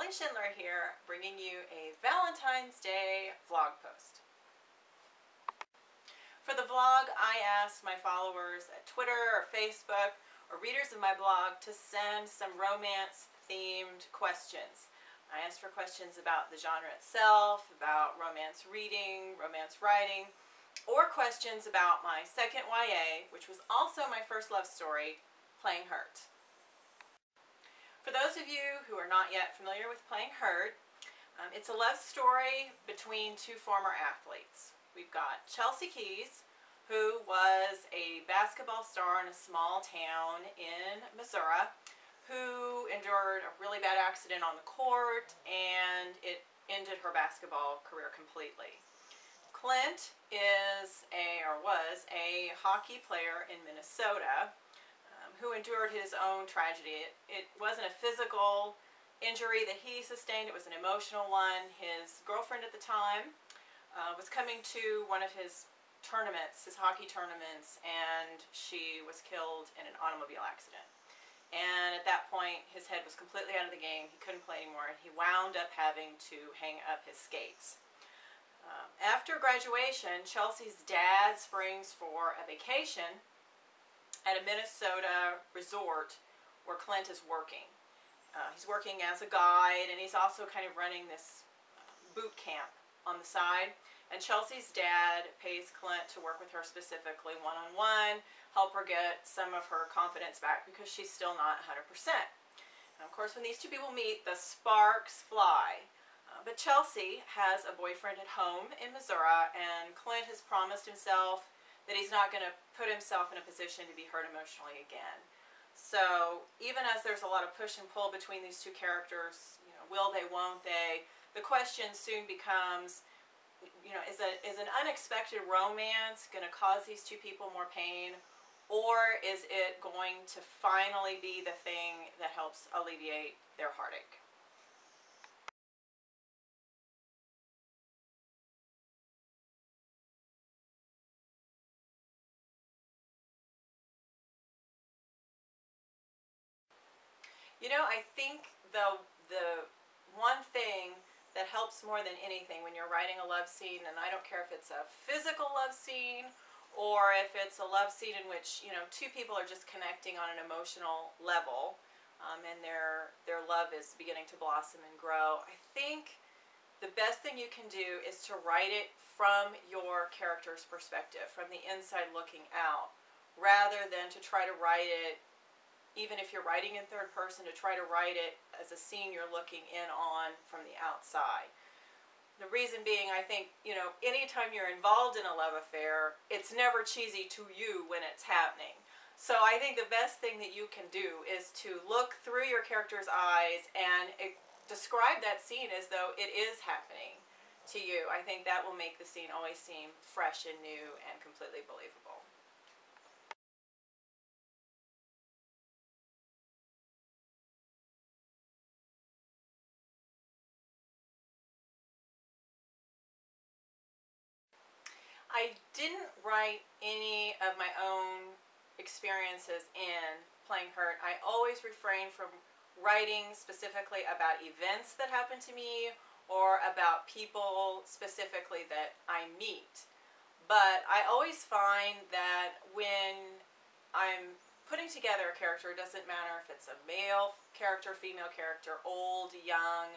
Schindler here, bringing you a Valentine's Day vlog post. For the vlog, I asked my followers at Twitter or Facebook or readers of my blog to send some romance-themed questions. I asked for questions about the genre itself, about romance reading, romance writing, or questions about my second YA, which was also my first love story, Playing Hurt. For those of you who are not yet familiar with Playing Hurt, it's a love story between two former athletes. We've got Chelsea Keys, who was a basketball star in a small town in Missouri, who endured a really bad accident on the court, and it ended her basketball career completely. Clint was a hockey player in Minnesota, who endured his own tragedy. It wasn't a physical injury that he sustained, it was an emotional one. His girlfriend at the time was coming to one of his tournaments, his hockey tournaments, and she was killed in an automobile accident. And at that point, his head was completely out of the game. He couldn't play anymore, and he wound up having to hang up his skates. After graduation, Chelsea's dad springs for a vacation at a Minnesota resort where Clint is working. He's working as a guide, and he's also kind of running this boot camp on the side. And Chelsea's dad pays Clint to work with her specifically one-on-one, help her get some of her confidence back because she's still not 100%. And of course, when these two people meet, the sparks fly. But Chelsea has a boyfriend at home in Missouri, and Clint has promised himself that he's not going to put himself in a position to be hurt emotionally again. So even as there's a lot of push and pull between these two characters, will they, won't they, the question soon becomes, is an unexpected romance going to cause these two people more pain, or is it going to finally be the thing that helps alleviate their heartache? I think the one thing that helps more than anything when you're writing a love scene, and I don't care if it's a physical love scene or if it's a love scene in which, two people are just connecting on an emotional level, and their love is beginning to blossom and grow. I think the best thing you can do is to write it from your character's perspective, from the inside looking out, rather than to try to write it, even if you're writing in third person, to try to write it as a scene you're looking in on from the outside. The reason being, I think, anytime you're involved in a love affair, it's never cheesy to you when it's happening. So I think the best thing that you can do is to look through your character's eyes and describe that scene as though it is happening to you. I think that will make the scene always seem fresh and new and completely believable. I didn't write any of my own experiences in Playing Hurt. I always refrain from writing specifically about events that happen to me or about people specifically that I meet. But I always find that when I'm putting together a character, it doesn't matter if it's a male character, female character, old, young,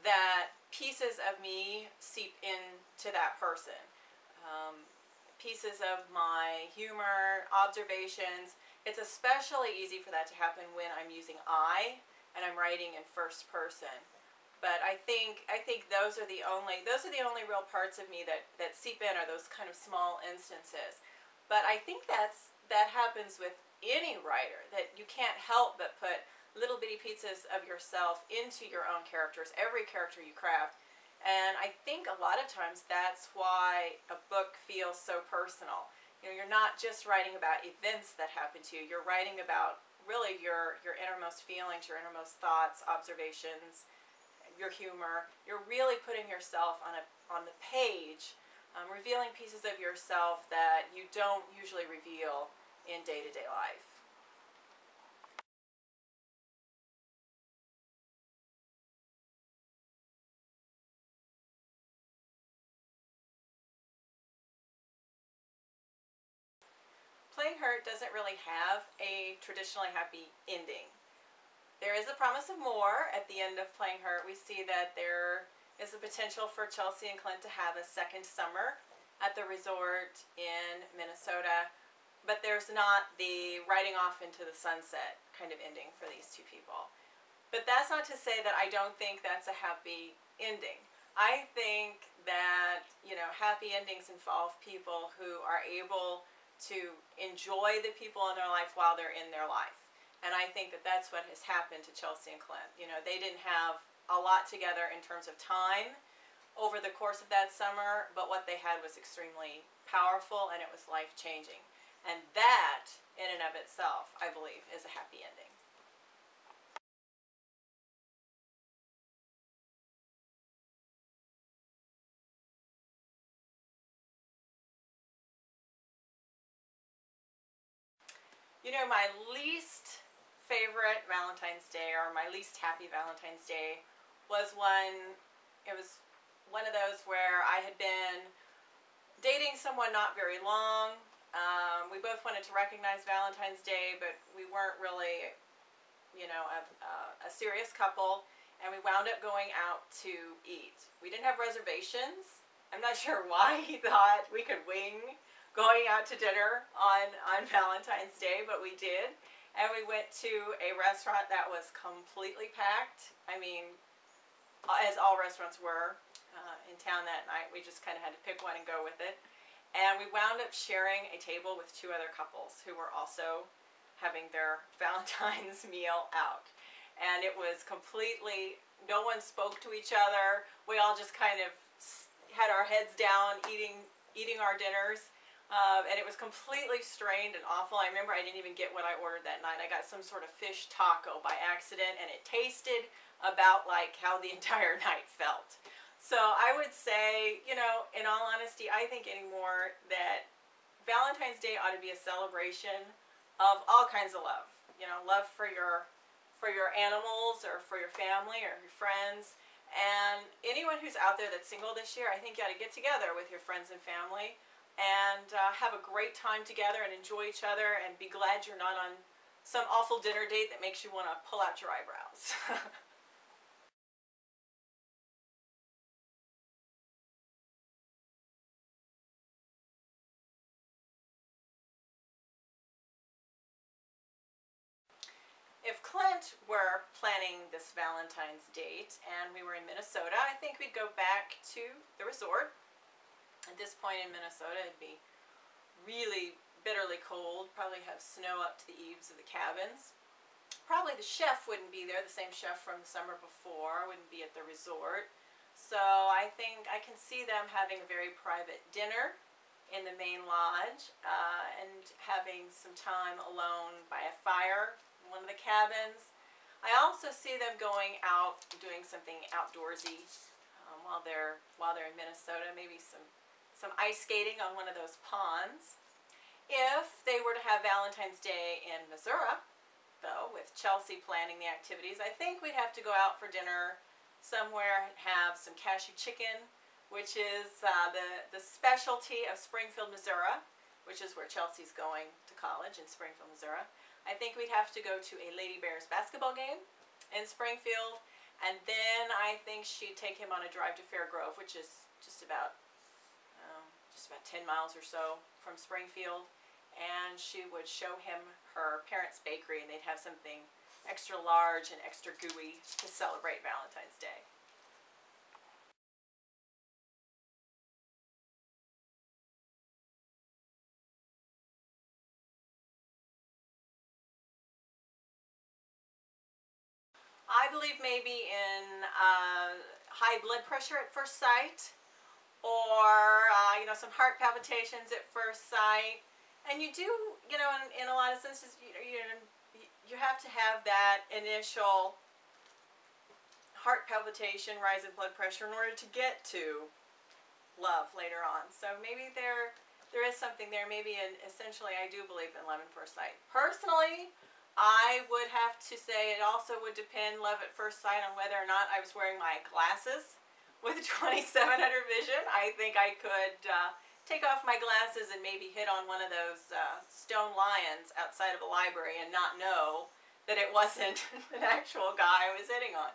that pieces of me seep into that person. Pieces of my humor, observations. It's especially easy for that to happen when I'm using I and I'm writing in first person. But I think those are the only real parts of me that seep in, are those kind of small instances. But I think that happens with any writer, that you can't help but put little bitty pieces of yourself into your own characters, every character you craft. And I think a lot of times that's why a book feels so personal. You're not just writing about events that happen to you. You're writing about really your innermost feelings, your innermost thoughts, observations, your humor. You're really putting yourself on the page, revealing pieces of yourself that you don't usually reveal in day-to-day life. Playing Hurt doesn't really have a traditionally happy ending. There is a promise of more at the end of Playing Hurt. We see that there is a potential for Chelsea and Clint to have a second summer at the resort in Minnesota, but there's not the riding off into the sunset kind of ending for these two people. But that's not to say that I don't think that's a happy ending. I think that, you know, happy endings involve people who are able to enjoy the people in their life while they're in their life. And I think that that's what has happened to Chelsea and Clint. You know, they didn't have a lot together in terms of time over the course of that summer, but what they had was extremely powerful and it was life-changing. And that, in and of itself, I believe, is a happy ending. You know, my least favorite Valentine's Day, or my least happy Valentine's Day, was it was one of those where I had been dating someone not very long. We both wanted to recognize Valentine's Day, but we weren't really, you know, a serious couple, and we wound up going out to eat. We didn't have reservations. I'm not sure why he thought we could wing going out to dinner on Valentine's Day, but we did. And we went to a restaurant that was completely packed. I mean, as all restaurants were in town that night. We just kind of had to pick one and go with it. And we wound up sharing a table with two other couples who were also having their Valentine's meal out. And it was completely, no one spoke to each other. We all just kind of had our heads down eating our dinners. And it was completely strained and awful. I remember I didn't even get what I ordered that night. I got some sort of fish taco by accident, and it tasted about like how the entire night felt. So I would say, you know, in all honesty, I think anymore that Valentine's Day ought to be a celebration of all kinds of love. You know, love for your animals or for your family or your friends. And anyone who's out there that's single this year, I think you ought to get together with your friends and family and have a great time together and enjoy each other and be glad you're not on some awful dinner date that makes you want to pull out your eyebrows. If Clint were planning this Valentine's date and we were in Minnesota, I think we'd go back to the resort. At this point in Minnesota, it'd be really bitterly cold, probably have snow up to the eaves of the cabins. Probably the chef wouldn't be there, the same chef from the summer before, wouldn't be at the resort. So I think I can see them having a very private dinner in the main lodge and having some time alone by a fire in one of the cabins. I also see them going out doing something outdoorsy while they're in Minnesota, maybe some ice skating on one of those ponds. If they were to have Valentine's Day in Missouri, though, with Chelsea planning the activities, I think we'd have to go out for dinner somewhere and have some cashew chicken, which is the specialty of Springfield, Missouri, which is where Chelsea's going to college, in Springfield, Missouri. I think we'd have to go to a Lady Bears basketball game in Springfield, and then I think she'd take him on a drive to Fair Grove, which is just about 10 miles or so from Springfield, and she would show him her parents' bakery, and they'd have something extra large and extra gooey to celebrate Valentine's Day. I believe maybe in high blood pressure at first sight, or you know, some heart palpitations at first sight. And you do, you know, in a lot of senses, you have to have that initial heart palpitation, rise in blood pressure in order to get to love later on. So maybe there is something there. Maybe essentially I do believe in love at first sight. Personally, I would have to say it also would depend, love at first sight, on whether or not I was wearing my glasses with 2700 vision. I think I could take off my glasses and maybe hit on one of those stone lions outside of a library and not know that it wasn't an actual guy I was hitting on.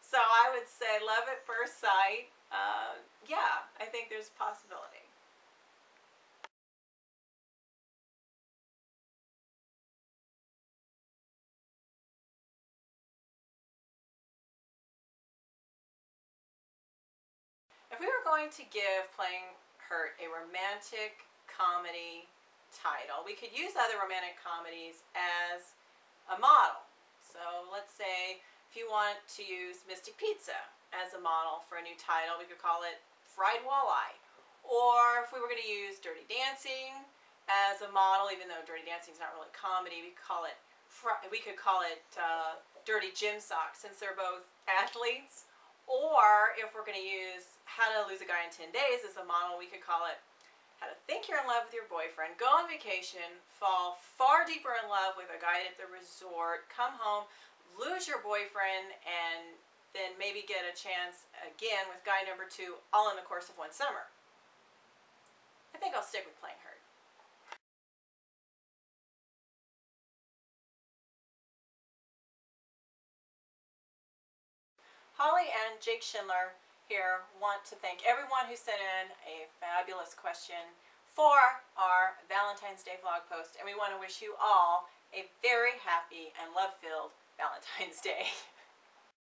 So I would say love at first sight. Yeah, I think there's a possibility. If we were going to give Playing Hurt a romantic comedy title, we could use other romantic comedies as a model. So let's say if you want to use Mystic Pizza as a model for a new title, we could call it Fried Walleye. Or if we were going to use Dirty Dancing as a model, even though Dirty Dancing is not really comedy, we could call it Dirty Gym Socks, since they're both athletes. Or if we're going to use How to Lose a Guy in 10 Days as a model, we could call it How to Think You're in Love with Your Boyfriend, Go on Vacation, Fall Far Deeper in Love with a Guy at the Resort, Come Home, Lose Your Boyfriend, and then maybe get a chance again with guy number 2 all in the course of one summer. I think I'll stick with Playing Hurt. Holly and Jake Schindler here want to thank everyone who sent in a fabulous question for our Valentine's Day vlog post, and we want to wish you all a very happy and love-filled Valentine's Day.